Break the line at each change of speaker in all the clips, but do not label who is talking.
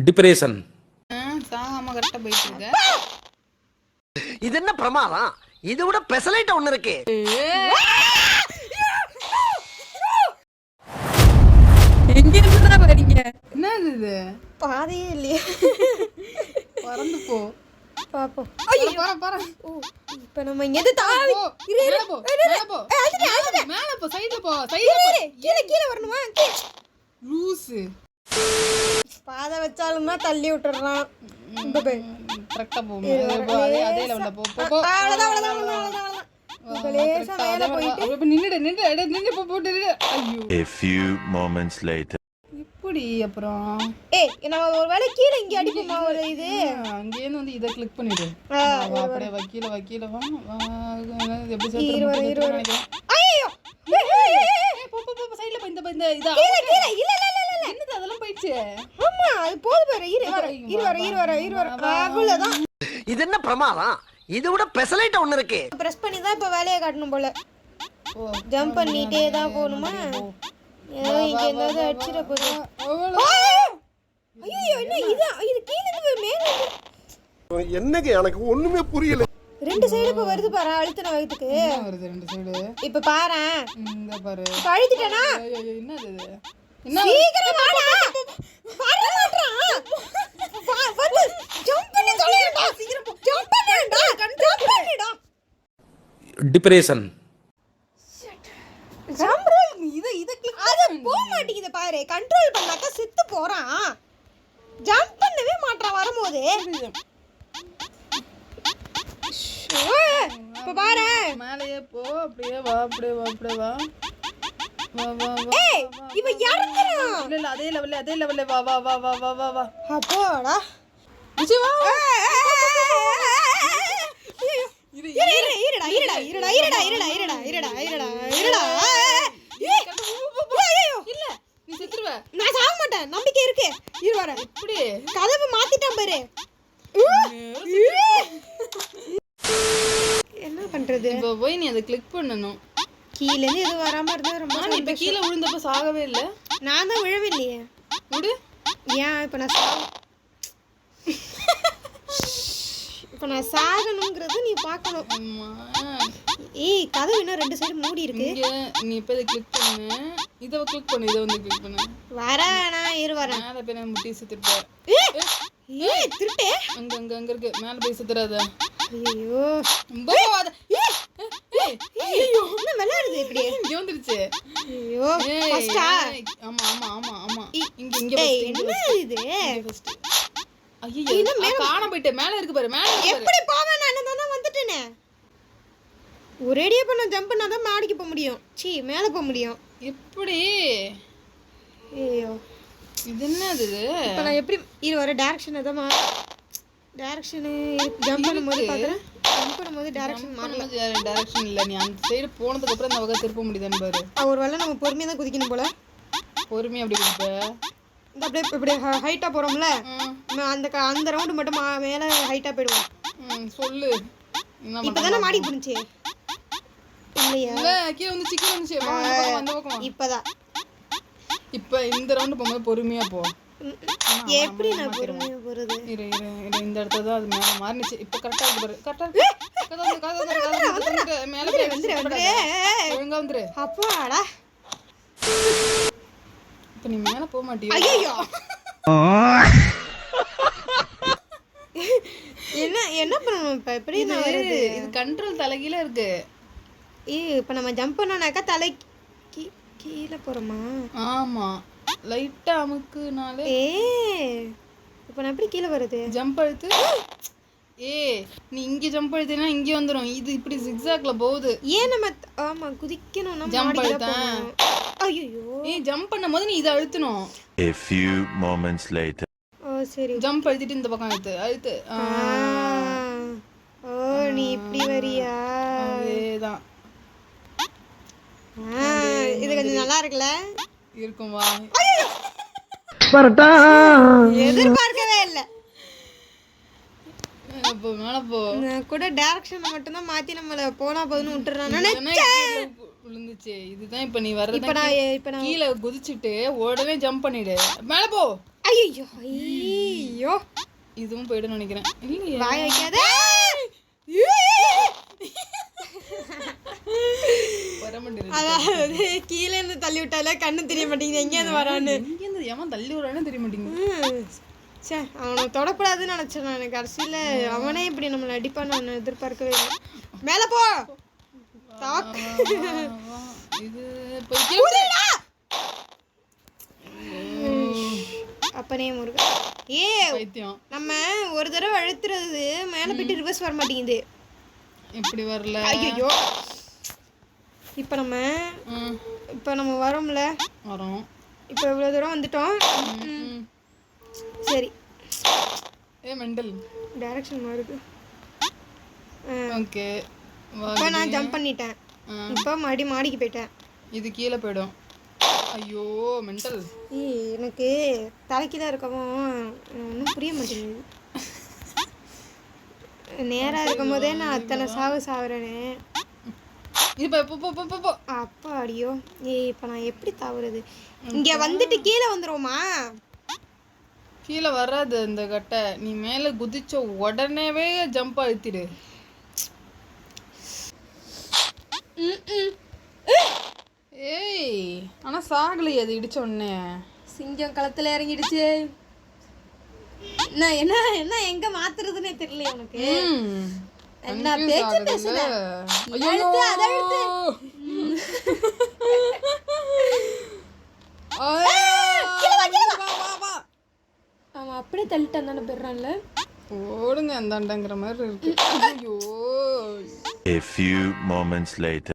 Depression.
சாகாம கரெக்டா போயிட்டு இருக்க.
இது என்ன பிரமாதம்? இது விட பெசலைட் ஒண்ணு இருக்கு.
எங்க இருந்து வரீங்க? என்ன இது?
பாதையே இல்லையே.
பறந்து போ.
பாப்போம்.
ஐயோ பாரு.
இப்போ நம்ம எது தாவி
மேல போ. மேல போ. சைடுல போ.
கீழ வரணுமா?
லூசு.
பாதை வச்சாலும்னா தள்ளி விட்டுறான்.
கரெக்டா போ. அதே லெவல்ல போ.
அவ்வளவுதான். லேசா மேல போயிட்டு
அப்ப நின்னு போட்டு. ஐயோ.
A few moments later.
இப்படி அப்புறம்
நம்ம ஒரு வேளை கீழ இங்க அடிப்போமா ஒரு இது?
அங்கேயிருந்து வந்து இதை கிளிக் பண்ணிடு. அப்படியே வக்கீல வா. எப்படி சொல்றது?
ஐயோ
போ சைடுல போ. இந்த இதா
இல்ல
என்னது அதெல்லாம் போயிடுச்சு.
ஆமா அது போது பாரு. இரு வர அவ்வளவுதான்.
இது என்ன பிரமாதம்? இது விட பெசலைட் ஒண்ணு இருக்கு.
பிரஸ் பண்ணி தான் இப்ப வேலையை காட்டணும் போல. ஜம்ப் பண்ணிட்டே தான் போணுமா? ஏதோ இங்க ஏதாவது அடிச்சிர போகுது. ஐயோ என்ன இது கீழ இருந்து மேல
என்னங்க எனக்கு ஒண்ணுமே புரியல.
ரெண்டு சைடு இப்ப வருது பாரு. அழுத்தன வயித்துக்கு
வருது ரெண்டு சைடு.
இப்ப பாரு.
இந்த பாரு.
அழுத்திட்டேனா?
என்னது இது? என்ன
சீக்கிரம் வாடா. வர மாட்டறான். வந்து ஜம்ப் பண்ணி சொல்லிடா. சீக்கிரம் போ. ஜம்ப் பண்ணுடா. ஜம்ப் பண்ணிடா.
டிப்ரெஷன்.
ஜம்ப் ரோல் இத கிளிக் அது போக மாட்டேங்குது பாரு. கண்ட்ரோல் பண்ணாக்க செத்து போறான். ஜம்ப் பண்ணவே மாட்டறான் வரும்போது. இப்ப பாரு.
மேலயே போ. அப்படியே வா.
ஏய் இவ இறங்குறான்.
இல்ல அதே லெவல்ல வா.
அப்போடா.
விஜய் வா.
இருடா.
இல்ல நீ செத்துருவ.
நான் சாக மாட்டேன். நம்பிக்கை இருக்கு. இரு வர.
இப்படி
கதவு மாத்திட்டான் பாரு. என்ன பண்றது?
இப்ப போய் நீ அதை கிளிக் பண்ணனும்.
கீழ இருந்து எது வராம இருந்தா ரொம்ப
நான் இப்ப கீழ விழுந்தப்ப சாகவே இல்ல.
நான் தான் விழவில்லையே.
விடு.
ஏன் இப்ப நான் சாகணும்ங்கறது நீ பார்க்கணும்.
அம்மா.
ஏய் கதவு இன்னும் ரெண்டு சைடு மூடி இருக்கு.
இங்க நீ இப்ப இத கிளிக் பண்ணு. இத கிளிக் பண்ணு. இத வந்து கிளிக் பண்ணு.
வரேனா இரு வரேன்.
மேல போய் நான் முட்டி சுத்திட்டே.
ஏய் திருட்டே.
அங்க இருக்கு. மேல போய் சுத்துறாத.
ஐயோ
போவாத.
ஐயோ என்ன விளையாடுது இப்படி?
இங்க வந்துருச்சு.
ஐயோ ஃபர்ஸ்டா?
ஆமா. இங்க
என்ன இது?
ஃபர்ஸ்ட். ஐயோ காண போயிட்டே. மேல இருக்கு பாரு. மேல
எப்படி போவேன்? நான் தான் வந்துட்டேனே. ஒரேடியா பண்ண ஜம்ப் பண்ணா தான் மாடிக்கு போக முடியும். மேல போக முடியும்.
எப்படி?
ஐயோ
இது என்னது?
இப்போ நான் எப்படி இரு வர டைரக்ஷன் அதான் டைரக்ஷன் ஜம்ப் பண்ணும்போது பாக்குறேன். ஜம்ப் பண்ணும்போது டைரக்ஷன் மாறல.
டைரக்ஷன் இல்ல. நீ அந்த சைடு போனதுக்கு அப்புறம் அந்த வகை திருப்ப முடியுதான்னு பாரு.
ஒருவேளை நம்ம பொறுமையா தான் குதிக்கணும் போல.
பொறுமையா அப்படி குதிப்ப.
இந்த அப்படியே இப்படி ஹைட்டா போறோம்ல. அந்த ரவுண்ட் மட்டும் மேல ஹைட்டா போய்டுவோம்.
சொல்லு.
இப்பதானே மாடி புடிச்சே. இல்லையா?
இல்ல கீழ வந்துச்சு. அந்த பக்கம்.
இப்பதான்.
இப்ப இந்த ரவுண்ட் போகும்போது பொறுமையா போ.
எப்படி நான் பொறுமையா போறது?
இரு இந்த இடத்துல தான் அது மேல மாறிச்சு. இப்ப கரெக்ட்டா இருக்கு பாரு. கரெக்ட்டா இருக்கு. கதவு மேல போய் வந்துரு. ஒழுங்கா வந்துரு.
அப்பாடா.
இப்ப நீ மேல போக மாட்டியா?
ஐயோ என்ன பண்ணணும் இப்ப? எப்படி நான் வருது?
இது கண்ட்ரோல் தலைகீழ இருக்கு.
இப்ப நம்ம ஜம்ப் பண்ணனாக்க தலை கீழ போறோமா?
ஆமா. லைட்டா அமுக்குனாலே.
இப்ப நான் எப்படி கீழ வருது?
ஜம்ப் அழுத்து. நீ இங்க ஜம்ப் அழுத்தினா இங்க வந்துரும். இது இப்படி zigzagல போகுது.
ஏன் நம்ம ஆமா குதிக்கணும்னா
ஜம்ப்
மாடில
அழுத்தா.
போணும். ஐயோ
ஜம்ப் பண்ணும்போது நீ இத அழுத்தணும்.
A few moments later.
சரி.
ஜம்ப் அழுத்திட்டு இந்த பக்கம் அழுத்து.
நீ இப்படி வரியா?
அதேதான்.
இது கொஞ்சம் நல்லா இருக்குல்ல?
இருக்கும் வா.
பரட்டா.
எதிர்பார்க்கவே இல்ல.
போ மேல போ.
நான் கூட டைரக்ஷன் மட்டும் தான் மாத்தி நம்மள போனா போதுன்னு விட்டுறான் நினைச்சேன்.
விழுந்துச்சு. இதுதான் இப்ப நீ வர்றது.
இப்ப நான்
கீழ குதிச்சிட்டு உடனே ஜம்ப் பண்ணிடு. மேல போ.
ஐயோ ஐயோ
இதுவும் போயிடும்னு நினைக்கிறேன். இல்லையே.
வாய வைக்காத.
வர மாட்டேங்குது.
அதாவது கீழே இருந்து தள்ளி விட்டால கண்ணு தெரிய மாட்டேங்குது எங்கேருந்து வரான்னு.
எங்கேருந்து ஏன் தள்ளி விடுறானே தெரிய மாட்டேங்குது.
சே அவனை தொடக்கூடாதுன்னு நினச்சேன் நான். கடைசியில் அவனே இப்படி நம்மளை அடிப்பான்னு நான் எதிர்பார்க்கவே இல்லை. மேலே போ தாக்கு.
இது
அப்பனே முருகா. ஏ
பைத்தியம்.
நம்ம ஒரு தடவை அழுத்துறது மேலே போயிட்டு ரிவர்ஸ் வர மாட்டேங்குது.
இப்படி வரல.
ஐயோ இப்போ நம்ம வரோம்ல.
வரோம்.
இப்போ இவ்வளோ தூரம் வந்துட்டோம். சரி
மெண்டல்
டைரக்ஷன் மாறுது.
ஓகே.
இப்போ நான் ஜம்ப் பண்ணிட்டேன். இப்போ மறுபடியும் மாடிக்கு போயிட்டேன்.
இது கீழே போயிடும். ஐயோ மெண்டல்.
எனக்கு தலைக்கு தான் இருக்கவும் ஒன்றும் புரிய மாட்டேங்குது. நேராக இருக்கும் போதே நான் அத்தனை சாவுறேனே.
இப்போ
அப்பா அடியோ. இப்போ நான் எப்படி தாவுறது? இங்கே வந்துட்டு கீழே வந்துடுவோமா?
கீழே வராது இந்த கட்டை. நீ மேலே குதிச்ச உடனேவே ஜம்ப் அழுத்திடு. ஏய் ஆனால் சாகலையே அது இடிச்ச உடனே.
சிங்கம் களத்தில் இறங்கிடுச்சு. என்ன எங்க மாத்துறதுன்னே தெரியல உனக்கு. என்ன பேச்சு பேசுற? அழுத்து அத அழுத்து. அவன் அப்படியே தள்ளிட்டான் தானே பெறான்ல.
ஓடுங்க அந்தாண்டங்கிற மாதிரி இருக்கு. ஐயோ.
A few moments later.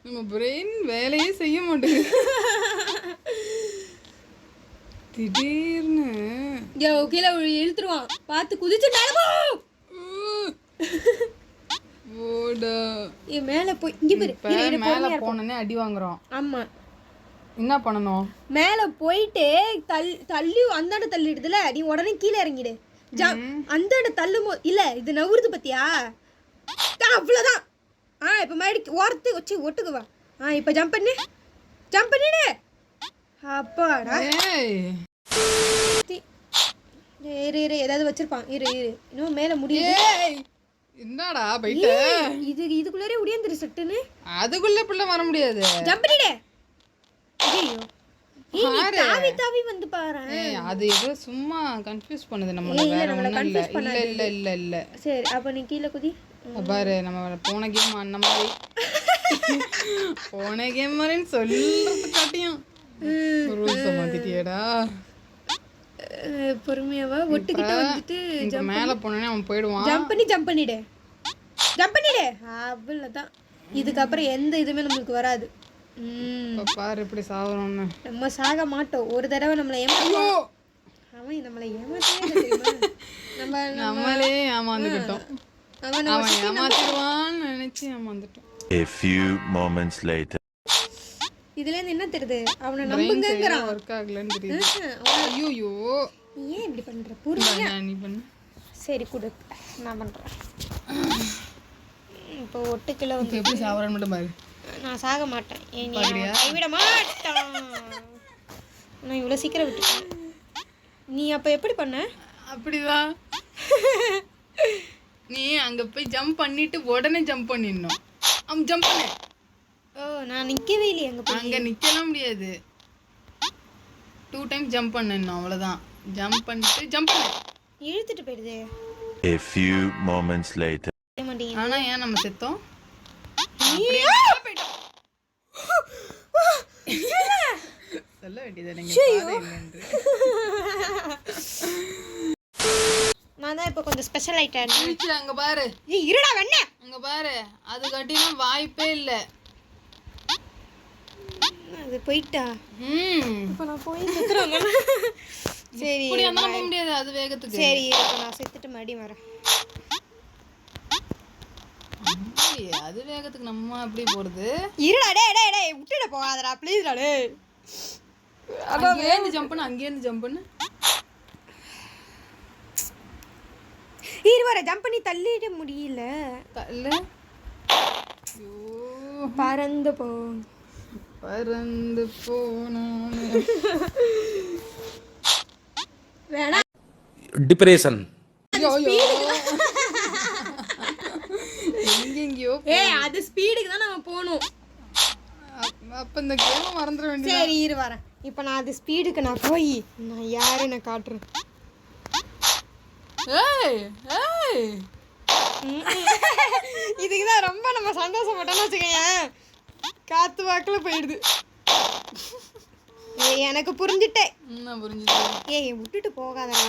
நம்ம பிரெயின் வேலையே செய்ய மாட்டேங்குது. திடீர்னு
கீழே இழுத்துருவான். பார்த்து குதிச்சு
ஓடா.
மேலே போய் இங்கே பாரு.
மேலே போனோன்னே அடி வாங்குறோம்.
ஆமா
என்ன பண்ணணும்?
மேலே போயிட்டு தள்ளி அந்தாண்ட தள்ளிடுதுல, நீ உடனே கீழே இறங்கிடு. அந்தாண்ட தள்ளுமோ இல்லை இது நவுறுது பத்தியா? அவ்வளோதான். இப்போ மறுபடியும் ஓரத்து வச்சு ஒட்டுக்குவா. இப்போ ஜம்ப் பண்ணிடு. அப்பாடா. இரு ஏதாவது வச்சிருப்பான். இரு இன்னும் மேலே முடியுது.
என்னடா போயிட்ட?
இதுக்குள்ளே உடையந்துரு சட்டுன்னு.
அதுக்குள்ள பிள்ளை வர முடியாது.
ஜம்ப் பண்ணிடு. தாவி தாவி வந்து பாரு.
அது ஏதோ சும்மா கன்ஃபியூஸ் பண்ணுது நம்மள. வேற ஒண்ணும் இல்ல.
சரி அப்ப நீ கீழ குதி.
பாரு நம்ம போன கேம் அந்த மாதிரி. போன கேம் மாதிரின்னு சொல்றது காட்டியும் ரூல்ஸ் மாத்திட்டியடா.
பொறுமையாவா ஒட்டுக்கிட்ட வந்துட்டு
மேல போனோனே அவன் போயிடுவான்.
ஜம்ப் பண்ணிடு. அவ்வளவுதான். இதுக்கப்புறம் எந்த இதுவுமே நம்மளுக்கு வராது.
பாரு இப்படி சாவறோம்னு.
நம்ம சாக மாட்டோம். ஒரு தடவை நம்மளை அவன் நம்மளை
நம்மளே ஏமாந்துக்கிட்டோம். அவன் ஏமாத்திடுவான்னு நினைச்சு ஏமாந்துட்டோம்.
A few moments later.
இதுல இருந்து என்ன தெரியுது? அவனை நம்புங்கங்கறான்.
வர்க் ஆகலன்னு தெரியுது. ஐயோ
ஏன் இப்படி பண்ற? புரியுதா?
நீ பண்ணு.
சரி குடு நான் பண்றேன். இப்போ ஒட்டுக்குள்ள வந்து
எப்படி சாவறன்னு மட்டும் பாரு.
நான் சாக மாட்டேன். கைவிட மாட்டான். நான் இவ்வளோ சீக்கிரம் விட்டுட்டேன். நீ அப்போ எப்படி பண்ண?
அப்படிதான். நீ அங்கே போய் ஜம்ப் பண்ணிட்டு உடனே ஜம்ப் பண்ணிடணும். அவன் ஜம்ப் பண்ண.
நான் நிற்கவே இல்லையே அங்கே.
அங்கே நிற்கலாம் முடியாது. 2 times ஜம்ப் பண்ணணும் அவ்வளோதான். ஜம்ப் பண்ணிட்டு ஜம்ப் பண்ண.
இழுத்துட்டு போயிடுது.
A few moments later.
ஆனால் ஏன் நம்ம செத்தோம்? சொல்ல வேண்டியது
நான் தான் இப்போ கொஞ்சம் ஸ்பெஷல் ஆயிட்டேன்.
அங்க பாரு.
இருடா வெண்ண.
அங்க பாரு. அது கட்டினா வாய்ப்பே இல்லை.
அது போயிட்டா. இப்போ நான் போய் செத்துறேன். சரி
இப்படி அந்தாலும் போக முடியாது அது வேகத்துக்கு.
சரி இப்போ நான் செத்துட்டு மறுபடியும் வரேன்.
அது வேகத்துக்கு நம்ம எப்படி போறது?
இருடா டேய் விட்டுட போகாதடா ப்ளீஸ்டா டேய்.
அங்கேருந்து ஜம்ப் பண்ணு.
வர ஜம்ப் பண்ணி தள்ளிட முடியல.
தள்ளு.
பறந்து போ.
பறந்து போனானே.
வேணா
Depression.
எங்கெங்கயோ
அது ஸ்பீடுக்கு தான் நம்ம போகணும்.
அப்ப இந்த கேம மறந்துட வேண்டியது.
சரி இரு வரேன். இப்போ நான் அது ஸ்பீடுக்கு நான் போய் நான் யாருன்னு காட்டுறேன்.
ஏய் ஏய்
இதுக்கு தான் ரொம்ப நம்ம சந்தோஷப்பட்டோம்னு வச்சுக்கோங்க. காத்து வாக்கில் போயிடுது. எனக்கு புரிஞ்சுட்டேன்.
நான் புரிஞ்சுட்டேன்.
ஏய் விட்டுட்டு போகாதடா.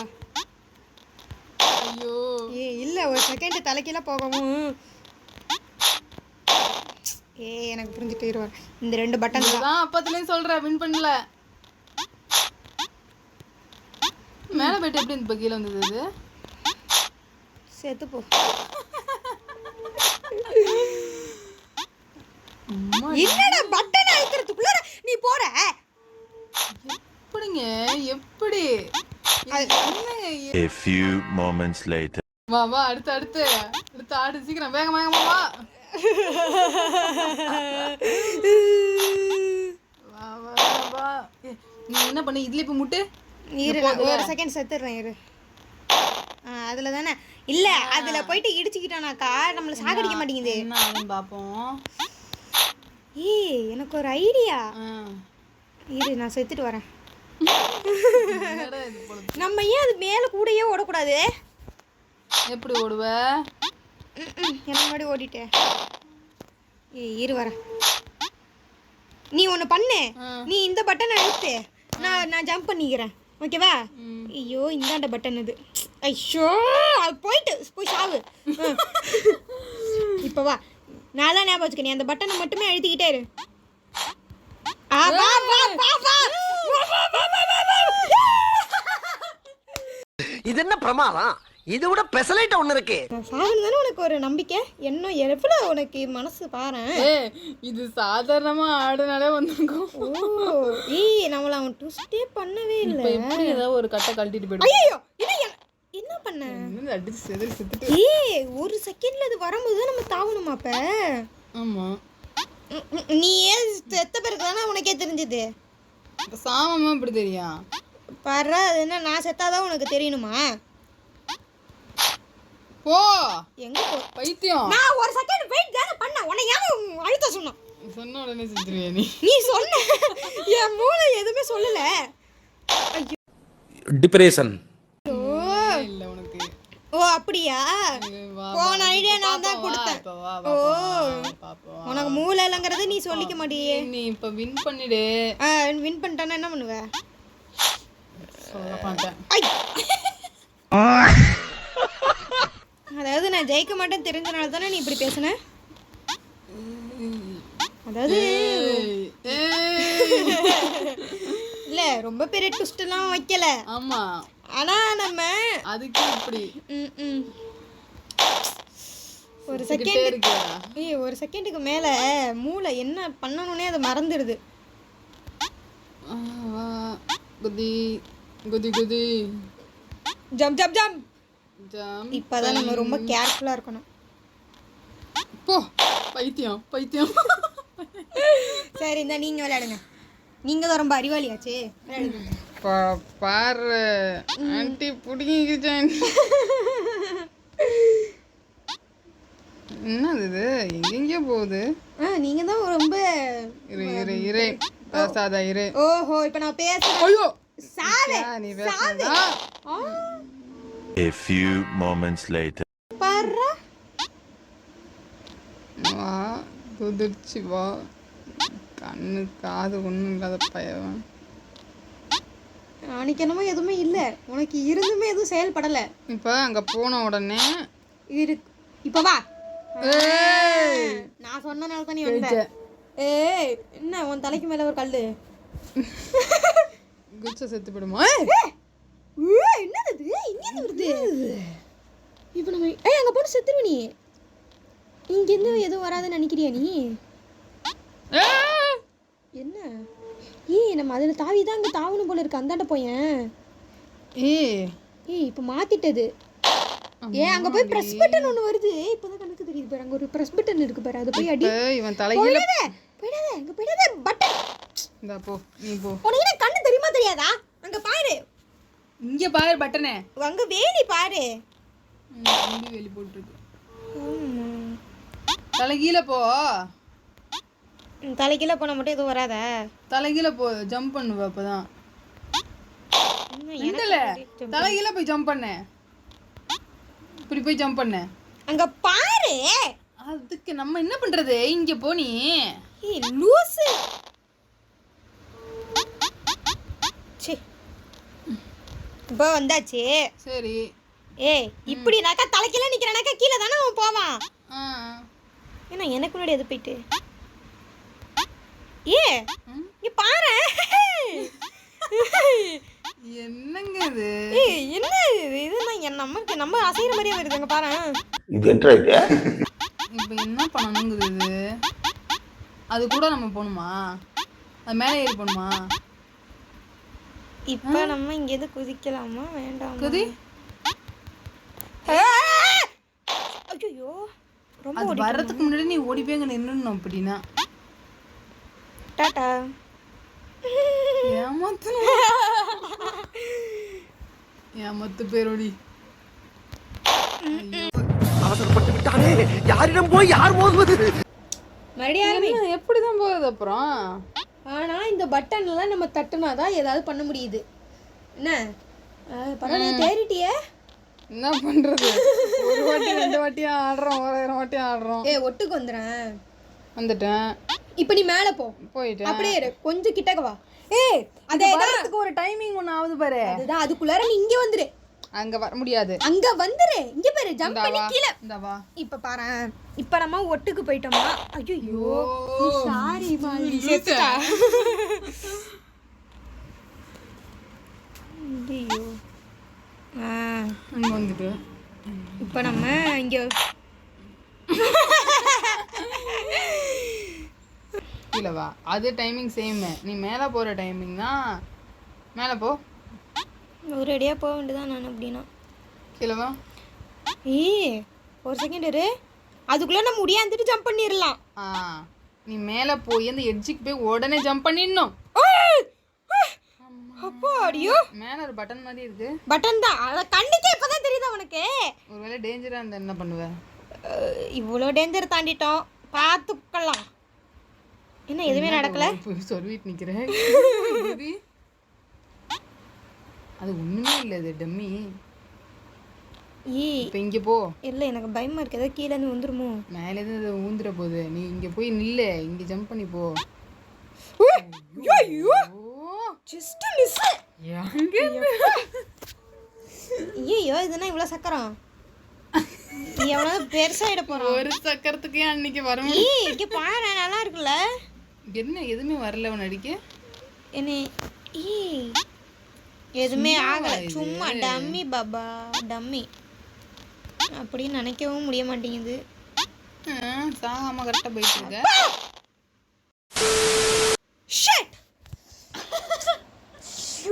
ஐயோ
இல்லை ஒரு செகண்ட் தலைக்கீழ போகவும். எனக்கு புரிஞ்சுட்டு இருவார். இந்த 2 பட்டன் தான்.
நான் அப்பத்துலேயும் சொல்கிறேன் வின் பண்ணல. மேலே போயிட்டு எப்படி இந்த கீழே வந்தது அது?
சேர்த்து போ. என்னடா பட்டன் அழுத்துறதுக்குள்ள நீ போற?
எப்படிங்க எப்படி?
A few moments later.
வா வா அடுத்து ஆடு சீக்கிரம் வேகமா வா. வா வா வா. நீ என்ன பண்ண இதுல இப்ப முட்டு?
இரு ஒரு செகண்ட் செத்துறேன் இரு. அதுல தானே இல்ல அதுல போயிட்டு இடிச்சுக்கிட்டானாக்கா நம்மள சாகடிக்க மாட்டேங்குது.
என்ன ஆகும் பாப்போம்.
எனக்கு ஒரு ஐடியா. இரு நான் செத்துட்டு வரேன். நம்ம ஏன் அது மேல கூடயே ஓடக்கூடாது?
எப்படி ஓடுவ?
என்ன முன்னாடி ஓடிட்டேன். இரு வரேன். நீ ஒன்று பண்ணு. நீ இந்த பட்டன் அழுத்து. நான் ஜம்ப் பண்ணிக்கிறேன். ஓகேவா? ஐயோ இந்தாண்ட பட்டன் இது. ஐயோ அது போய் சாவு. இப்போ வா. நான் தான் ஞாபகம் வச்சுக்க. நீ அந்த பட்டனை மட்டுமே அழுத்திக்கிட்டே இரு.
இது என்ன பிரமாதம்? இது விட பெசலைட் ஒண்ணு இருக்கு.
சாகணும் தானே உனக்கு ஒரு நம்பிக்கை. என்ன எவ்வளோ உனக்கு மனசு பாரு.
இது சாதாரணமா ஆடுனாலே வந்துருக்கும்.
நம்மள அவன் ட்விஸ்டே பண்ணவே இல்லை.
எப்படி ஏதாவது ஒரு கட்டை கழட்டிட்டு போயிடும்.
ஐயோ என்ன பண்ண?
அடிச்சு செதறி செத்துட்டு.
ஒரு செகண்ட்ல அது வரும்போது தான் நம்ம தாவணுமா அப்ப?
ஆமா.
நீ ஏன் செத்த பிறகு தானே உனக்கே தெரிஞ்சது.
சாமமா இப்படி தெரியும்
பாரு. அது என்ன நான் செத்தாதான் உனக்கு தெரியணுமா?
போ
எங்க போ
பைத்தியம்.
நான் ஒரு செகண்ட் வெயிட் தான பண்ண. உன்னை ஏன் அழுத்த சொன்னேன்?
சொன்ன உடனே செத்துருவியா
நீ சொன்ன. என் மூளை எதுவுமே சொல்லல. ஐயோ
Depression.
இல்ல உனக்கு.
ஓ அப்படியா? போன ஐடியா நான் தான் கொடுத்தேன். ஓ உனக்கு மூளை இல்லைங்கிறது நீ சொல்லிக்க மாட்டியே.
நீ இப்ப வின் பண்ணிடு.
வின் பண்ணிட்டானா என்ன பண்ணுவ?
சொல்ல மாட்டேன்.
அதாவது நான் ஜெயிக்க மாட்டேன்னு தெரிஞ்சனால தானே நீ இப்படி பேசுன. அதாவது இல்ல ரொம்ப பெரிய ட்விஸ்ட் எல்லாம் வைக்கல.
ஆமா
ஆனா நம்ம
அதுக்கு இப்படி
ஒரு செகண்ட் ஒரு செகண்டுக்கு மேல மூளை என்ன பண்ணணும்னே அதை மறந்துடுது.
குதி குதி குதி
ஜம்ப் ஜம்ப் ஜம்ப். இப்பதான் நம்ம ரொம்ப
ஜம்ப்.
கேர்ஃபுல்லா இருக்கணும்.
போ பைத்தியம் பைத்தியம்.
சரி இந்த நீங்க விளையாடுங்க. நீங்க தான் ரொம்ப அறிவாளியாச்சே. விளையாடுங்க.
பாரு ஆண்டி புடிங்கிக்கிட்டேன். என்னது இது எங்கெங்கயோ போகுது.
நீங்க தான் ரொம்ப
இரு இரு இரு பேசாத இரு.
ஓஹோ இப்போ நான் பேசுறேன்.
ஐயோ
சாவே
நீ
சாவே.
பேசாத.
A few moments later.
பாரு
வா குதிர்ச்சி வா. கண்ணு காது ஒன்றும் இல்லாத பையன்.
அன்னைக்கு என்னமோ எதுவுமே இல்லை. உனக்கு இருந்துமே எதுவும் செயல்படலை.
இப்போ அங்கே போன உடனே
இரு இப்போ வா. நான் சொன்னனால தான் நீ வந்த. என்ன உன் தலைக்கு மேலே ஒரு கல்
குச்ச செத்து போயிடுமா?
என்னது இங்கே வருது? இப்போ நம்ம அங்கே போட்டு செத்துருவ நீ. இங்கேருந்து எதுவும் வராதுன்னு நினைக்கிறியா நீ? என்ன நம்ம அதில் தாவி தான் அங்கே தாவணும் போல இருக்கு. அந்தாண்ட போயேன். இப்போ மாத்திட்டது. அங்கே போய் ப்ரெஸ் பட்டன் ஒன்று வருது. இப்போதான் கணக்கு தெரியுது பாரு. அங்கே ஒரு ப்ரெஸ் பட்டன் இருக்கு பாரு. அது போய் அடி.
இவன் தலையில
போயிடாத அங்க போயிடாத பட்டன்.
இந்த போ நீ போ.
உனக்கு என்ன கண்ணு தெரியுமா தெரியாதா? அங்க பாரு.
இங்க பாரு பட்டனே.
அங்க வேலி பாரு.
இங்க வேலி போட்டுருக்கு. தலைகீழ போ.
தலைகீழ போனா மட்டும் எதுவும் வராதா?
தலைகீழ போ ஜம்ப் பண்ணுவ அப்பதான். இல்ல தலைகீழ போய் ஜம்ப் பண்ண. இப்படி போய் ஜம்ப் பண்ண.
அங்க பாரு.
அதுக்கு நம்ம என்ன பண்றது? இங்க போ நீ.
ஏய் லூசு. ச்சே. இப்போ வந்தாச்சு.
சரி.
ஏய் இப்படி நாக்க தலைக்கீழ நிக்கறனாக்க கீழ தான அவன் போவான். ஏன்னா எனக்கு முன்னாடி எது போயிட்டு. ஏ நீ பாரு.
என்னங்க இது?
ஏய் என்ன இது? இது நமக்கு நம்ம அசைற மாதிரியே வருதுங்க பாரு.
இது என்ன இது?
இப்போ என்ன பண்ணணுங்குது இது? அது கூட நம்ம போணுமா? அது மேலே ஏறி போணுமா?
இப்போ நம்ம இங்க எது குதிக்கலாமா வேண்டாமா?
குதி.
ஐயோ ரொம்ப
அது வரதுக்கு முன்னாடி நீ ஓடி போய் அங்க நின்னுடணும் அப்படினா.
டாடா.
ஏமாத்து பேரோடி.
அவசரப்பட்டு விட்டானே, யாரிடம் போய் யார் மோதுவது?
மறுபடியும்
எப்படிதான் போறது அப்புறம்?
ஆனா இந்த பட்டன்லாம் நம்ம தட்டுனாதான் ஏதாவது பண்ண முடியுது. என்ன பரவாயில்ல தேறிட்டியே.
என்ன பண்றது? ஒரு வாட்டி ரெண்டு வாட்டியும் ஆடுறோம், ஒரு வாட்டியும் ஆடுறோம்.
ஏய் ஒட்டுக்கு வந்துறேன்.
வந்துட்டேன்.
இப்போ நீ மேல போ.
போயிட்டேன்.
அப்படியே இரு, கொஞ்சம் கிட்டக்க வா.
ஏய் அதே வரதுக்கு ஒரு டைமிங் ஒன்னு ஆகுது பாரு.
அதுதான் அதுக்குள்ளார நீ இங்க வந்துரு.
அங்க வர முடியாது.
அங்க வந்துரு. இங்க பாரு ஜம்ப் பண்ணி கீழ.
இந்த வா.
இப்ப பாரு. இப்ப நம்ம ஒட்டுக்கு போய்ட்டோமா? ஐயோ சாரி மாலி செத்துடா. ஐயோ
அங்க வந்துட்டு
இப்ப நம்ம இங்க
கீழ வா. அது டைமிங் சேம். நீ மேல போற டைமிங் தான். மேல போ.
ஒரு அடியா போக வேண்டியதான் நான் அப்படின்னா.
கீழ வா.
ஏய் ஒரு செகண்ட் இரு. அதுக்குள்ள நம்ம முடியாந்துட்டு ஜம்ப் பண்ணிரலாம்.
நீ மேல போய் அந்த எட்ஜுக்கு போய் உடனே ஜம்ப் பண்ணிடணும்.
அப்போ அடியோ
மேல ஒரு பட்டன் மாதிரி இருக்கு.
பட்டன் தான். அத கண்ணுக்கே இப்பதான் தெரியுதா உனக்கு?
ஒருவேளை டேஞ்சரா இருந்தா என்ன பண்ணுவ?
இவ்வளோ டேஞ்சர் தாண்டிட்டோம், பார்த்துக்கலாம். என்ன எதுவுமே நடக்கல?
சொல்லிட்டு நிக்கிறேன். அது ஒண்ணுமே இல்லை, இது டம்மி. இப்போ இங்க போ.
இல்லை எனக்கு பயமா இருக்கு, ஏதாவது கீழே இருந்து வந்துருமோ.
மேலே இருந்து ஊந்துற போகுது. நீ இங்க போய் நில்லு, இங்க ஜம்ப் பண்ணி போ.
ஐயோ ஜஸ்ட் மிஸ். ஐயோ இதுனா இவ்வளோ சக்கரம். நீ எவ்வளவு பெருசா இட போற?
ஒரு சக்கரத்துக்கே அன்னைக்கு வரும்.
இங்க பாரு நல்லா இருக்குல்ல.
என்ன எதுவுமே வரல உன் அடிக்க?
என்ன எதுவுமே ஆகல, சும்மா டம்மி பாபா டம்மி. அப்படின்னு நினைக்கவும் முடிய மாட்டேங்குது.
சாகாம கரெக்டா போயிட்டு இருக்க.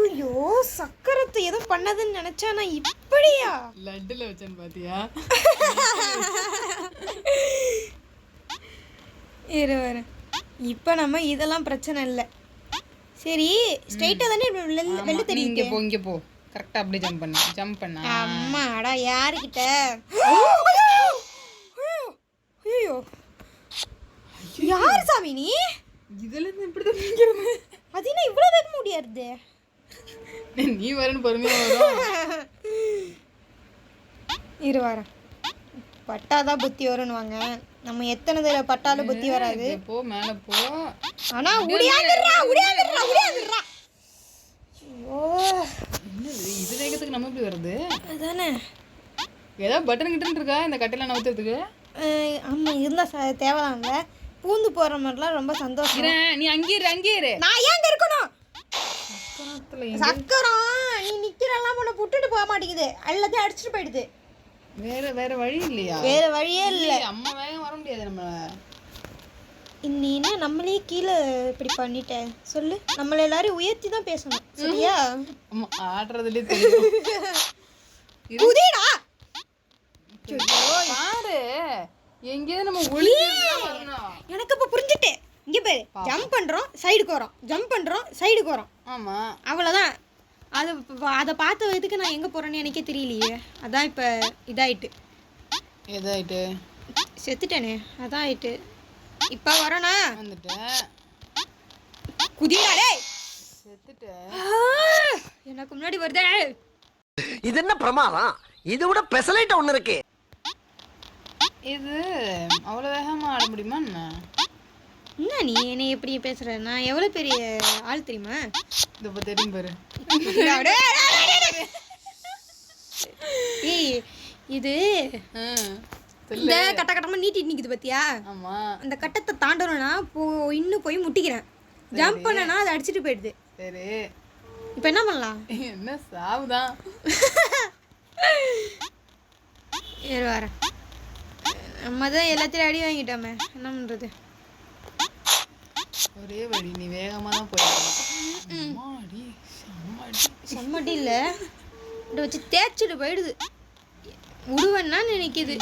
ஐயோ சக்கரத்தை ஏதோ பண்ணதுன்னு நினைச்சா நான் இப்படியா
லட்டுல வச்சேன் பாத்தியா?
இரு வர. இப்போ நம்ம இதெல்லாம் பிரச்சனை இல்லை. சரி ஸ்ட்ரைட்டா தானே வெளில தெரியுது.
இங்க போ, இங்க போ. கரெக்டா அப்படியே ஜம்ப் பண்ணு, ஜம்ப் பண்ணு.
அம்மா அடா யாருக்கிட்ட? ஐயோ யார் சாமி நீ?
இதுல இருந்து இப்படி தான் நிக்கிறமே.
அது என்ன இவ்வளவு வேக முடியாது?
நீ வரணும் பொறுமையா வரும்.
இரு வர. பட்டாதான் புத்தி வரும்னுவாங்க. நம்ம எத்தனை தடவை பட்டால புத்தி வராது.
போ மேல போ.
ஆனா உடையாதுறா உடையாதுறா உடையாதுறா. ஐயோ
என்னது இது வேகத்துக்கு நம்ம எப்படி வருது?
அதானே
ஏதோ பட்டன் கிட்ட இருக்கா இந்த கட்டையில நவுத்துறதுக்கு?
ஆமா இருந்தா தேவைதான்ல. பூந்து போற மாதிரிலாம் ரொம்ப சந்தோஷம்.
நீ அங்கே இரு, அங்கே இரு.
நான் ஏங்க இருக்கணும்? சக்கரம் நீ நிக்கிறலாம் உன்னை புட்டுட்டு போக மாட்டேங்குது, எல்லாத்தையும் அடிச்சுட்டு போயிடுது.
வேற வழி இல்லையா?
வேற வழியே இல்ல.
அம்மா வேகம் வர முடியாது நம்ம.
நீ என்ன நம்மளே கீழே இப்படி பண்ணிட்ட சொல்லு. நம்மள எல்லாரும் உயர்த்தி தான் பேசணும் சரியா?
அம்மா ஆடுறதுலயே தெரியும்.
குதிடா
பாரு எங்கேயாவது நம்ம ஒளிஞ்சு வரணும்.
எனக்கு இப்ப புரிஞ்சுட்டு. இங்க பாரு ஜம்ப் பண்றோம் சைடுக்கு வரோம், ஜம்ப் பண்றோம் சைடுக்கு வரோம்.
ஆமா
அவ்வளோதான். அதை பார்த்த வயதுக்கு நான் எங்கே போகிறேன்னு எனக்கே தெரியலையே. அதான் இப்போ இதாயிட்டு
எதாயிட்டு
செத்துட்டேனே, அதான் ஆயிட்டு. இப்போ வரேனா
வந்துட்டேன்
குதியாடே
செத்துட்டேன்.
எனக்கு முன்னாடி வருதே.
இது என்ன பிரமாதம்? இது விட பெசலைட் ஒண்ணு இருக்கு.
இது அவ்வளோ வேகமா ஆட முடியுமா என்ன?
என்ன நீ என்னை எப்படி பேசுற? நான் எவ்வளோ பெரிய ஆள் தெரியுமா?
இது இப்போ தெரியும் பாரு.
ஏய் இது இந்த கட்ட கட்டமாக நீட்டி நிற்குது பார்த்தியா?
ஆமா
அந்த கட்டத்தை தாண்டணும்னா இன்னும் போய் முட்டிக்கிறேன். ஜம்ப் பண்ணனா அதை அடிச்சுட்டு போயிடுது.
சரி
இப்போ என்ன பண்ணலாம்?
என்ன சாவுதான்.
ஏறு வரேன். நம்ம தான் எல்லாத்தையும் அடி வாங்கிட்டோமே, என்ன பண்ணுறது?
ஒரே வழி, நீ வேகமா தான் போயிடலாம்.
செம்மட்டி இல்லை, இதை வச்சு தேய்ச்சிட்டு போயிடுது. உடுவன்னா நினைக்குது.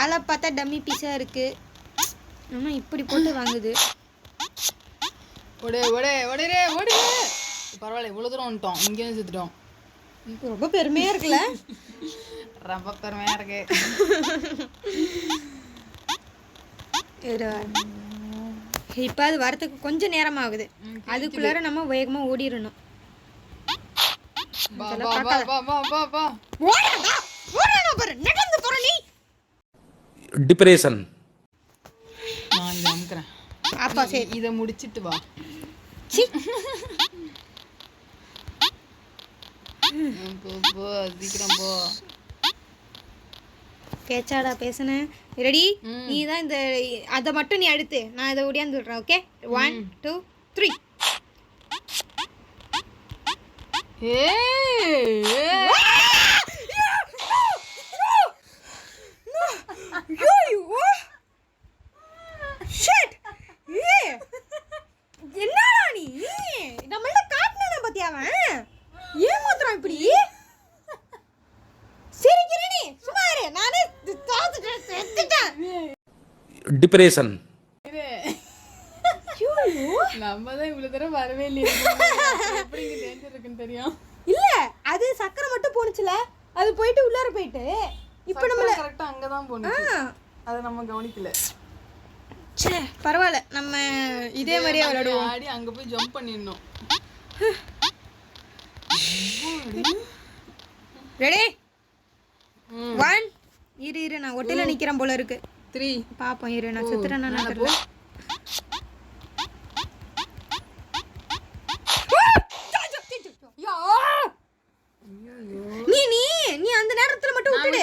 ஆளை பார்த்தா டம்மி பீஸாக இருக்கு, ஆனால் இப்படி போட்டு வாங்குது.
ஓடே ஓடே ஓடே ஓடே. பரவாயில்ல, இவ்வளோ தூரம் வந்துட்டோம். இங்கேயும் செத்துட்டோம்.
ரொம்ப பெருமையாக இருக்குல்ல?
ரொம்ப பெருமையா இருக்கு.
இப்போ அது வரத்துக்கு கொஞ்சம் நேரம் ஆகுது. அதுக்குள்ளார நம்ம வேகமாக ஓடிடணும்.
வா வா வா வா வா வா வா.
நடந்து போற நீ.
डिप्रेशन
நான் இங்க அமுக்குறேன்.
அப்பா சரி,
இதை முடிச்சிட்டு வா.
சி
போ போ, சீக்கிரம் போ.
பேச்சாடா பேசுனேன். ரெடி? நீ தான் இந்த அதை மட்டும் நீ அடுத்து, நான் இதை ஓடியாந்து விடுறேன். ஓகே 1 2 3. என்னடா நீ நம்மள்ட்ட காட்டுனா பாத்தியா? அவன் ஏமாத்துறான் இப்படி. சிரிக்கிற நீ சும்மா இரு. நானே செத்துட்டேன்.
डिप्रेशन
நம்ம தான் இவ்வளவு தூரம் வரவே இல்லையே. எப்படி இங்க டேஞ்சர் இருக்குன்னு தெரியும்.
இல்ல அது சக்கரை மட்டும் போனுச்சுல, அது போயிட்டு உள்ளார போயிட்டு இப்போ நம்மள
கரெக்டா அங்கதான் போனுச்சு. அத நம்ம கவனிக்கல.
ச்சே பரவாயில்ல, நம்ம இதே மாதிரியே விளையாடுவோம்.
ஆடி அங்க போய் ஜம்ப் பண்ணிடணும்.
ரெடி 1 இரு நான் ஒட்டில நிக்கிறேன் போல இருக்கு.
3
பாப்போம் இரு, நான் செத்துறேன். நான் தெரியல. நீ நீ நீ அந்த நேரத்துல மட்டும் விட்டுடு.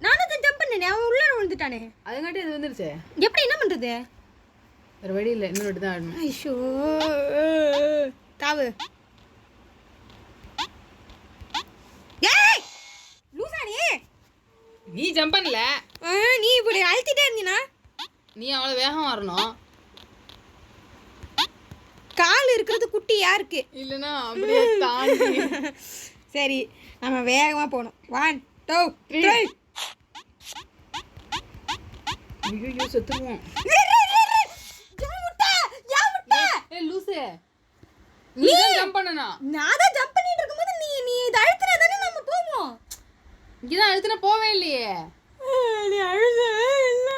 நானும் தான் ஜம்ப் பண்ணேனே, அவன் உள்ள விழுந்துட்டானே.
அதுங்காட்டி அது வந்துருச்சே.
எப்படி என்ன பண்றது?
வேற வழி இல்ல, இன்னொரு தான் ஆடணும்.
ஐயோ தாவு. ஏய் லூசா
நீ ஜம்ப் பண்ணல,
நீ இப்படி அழுத்திட்டே இருந்தீனா?
நீ அவ்வளவு வேகம் வரணும்.
கால் இருக்கிறது குட்டி யாருக்கு?
இல்லனா அப்படியே தாண்டி.
சரி நம்ம வேகமா போணும். 1 2 3.
ஐயோ செத்துருவோம். ஏய் லூசே, நீ ஜம்ப் பண்ணனா?
நான் தான் ஜம்ப் பண்ணிட்டு இருக்கும்போது நீ இத அழுத்துனா தானே நம்ம போவோம்.
இங்கதான் அழுத்துனா போவே இல்லையே.
நீ அழுதவே இல்ல.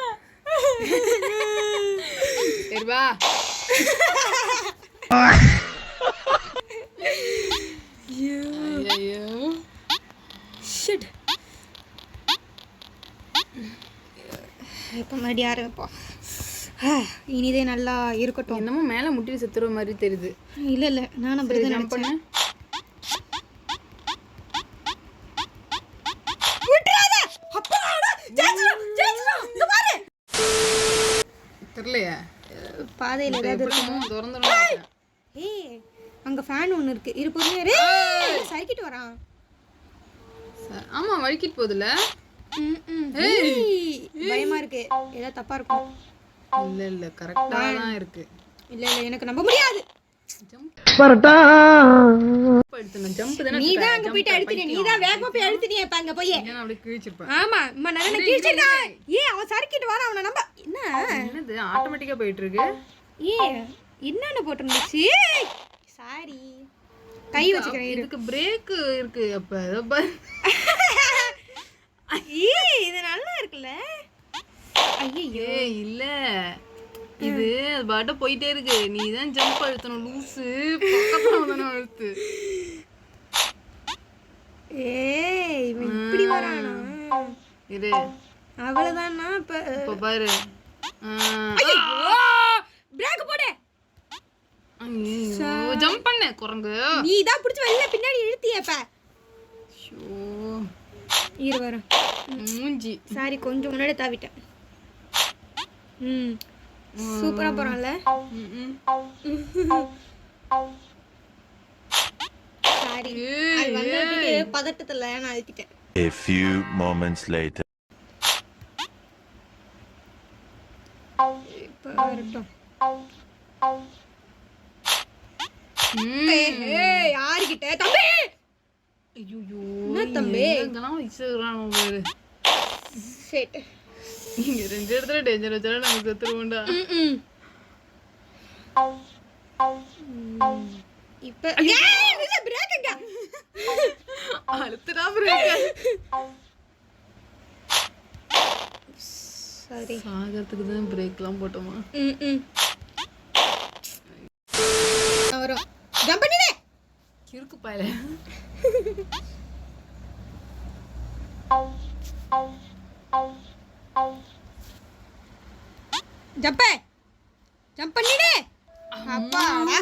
சரி வா. ஐயோ
ஷிட். இப்போ மறுபடியும் ஆரம்பிப்போம். இனிதே நல்லா இருக்கட்டும்.
என்னமோ மேல முட்டி செத்துற மாதிரி தெரியுது.
இல்ல நான் அப்படிதான்
ஜம்ப் பண்ணு.
நினைச்சேன். விட்டுறாத. அப்பாடா ஜெயிச்சிரோம். இங்க பாரு.
தெரியலையே,
பாதையில ஏதாவது இருக்கும்.
திறந்துடும்.
ஏய் அங்க ஃபேன் ஒன்னு இருக்கு. இரு பொறுமையா இரு. சர்க்கிட் வரான்.
ஆமா வழுக்கிட்டு போகுதுல.
பயமா இருக்கு, ஏதாவது தப்பா இருக்கும்.
இல்ல இல்ல கரெக்டா தான் இருக்கு.
இல்ல எனக்கு நம்ப முடியாது.
பரட்டா
ஜம்ப் தான.
நீ தான் அங்க போய் அழுத்தினே, நீ தான் வேகமா போய் அழுத்தினே. இப்ப அங்க போய்
நான் அப்படியே கிழிச்சிருப்பேன்.
ஆமா அம்மா நான் கிழிச்சிட்டா. அவன் சர்க்கிட் வரான், அவனை நம்ப. என்ன
என்னது ஆட்டோமேட்டிக்கா போயிட்டு இருக்கு?
ஏ என்னென்ன போட்டிருந்துச்சு சாரி கை வச்சுக்கிறேன் இரு.
இதுக்கு பிரேக் இருக்கு அப்ப ஏதோ பாரு.
ஏ இது நல்லா இருக்குல்ல ஐயோ
ஏய் இல்ல இது அது பாட்ட போயிட்டே இருக்கு, நீ தான் ஜம்ப் அழுத்தணும் லூசு, பக்கத்துல தானே அழுத்து.
ஏய் இவன் இப்படி வரானா
இரு
அவ்வளவுதானா
இப்ப பாரு.
பிரேக் போடு
ஜம்ப் பண்ண குரங்கு.
நீ தான் பிடிச்சி வெளில பின்னாடி இழுத்தியப்ப
ஷோ
இரு வரேன்
மூஞ்சி.
சாரி கொஞ்சம் முன்னாடி தாவிட்டேன். ம் சூப்பரா போறான்ல. சாரி அது வந்ததுக்கு பதட்டத்துல நான் அழுத்திட்டேன்.
A few moments later.
இப்ப வரட்டும். ஏய் யார்கிட்ட தம்பி?
ஐயோ
என்ன தம்பி?
எங்கெல்லாம் வச்சிருக்கானோ பாரு.
ஷிட்.
இங்க ரெண்டு இடத்துல டேஞ்சர் வச்சாலும் நாங்க செத்துருவோம்டா.
இப்ப ஏய் இல்ல பிரேக்குங்க.
அழுத்துடா பிரேக்.
சாரி
சாகறதுக்கு தான் பிரேக்லாம் போட்டோமா?
வரும் ஜம்ப் பண்ணிடு.
கிறுக்கு பாயல.
ஜம்ப் பண்ணிடு. அப்பாடா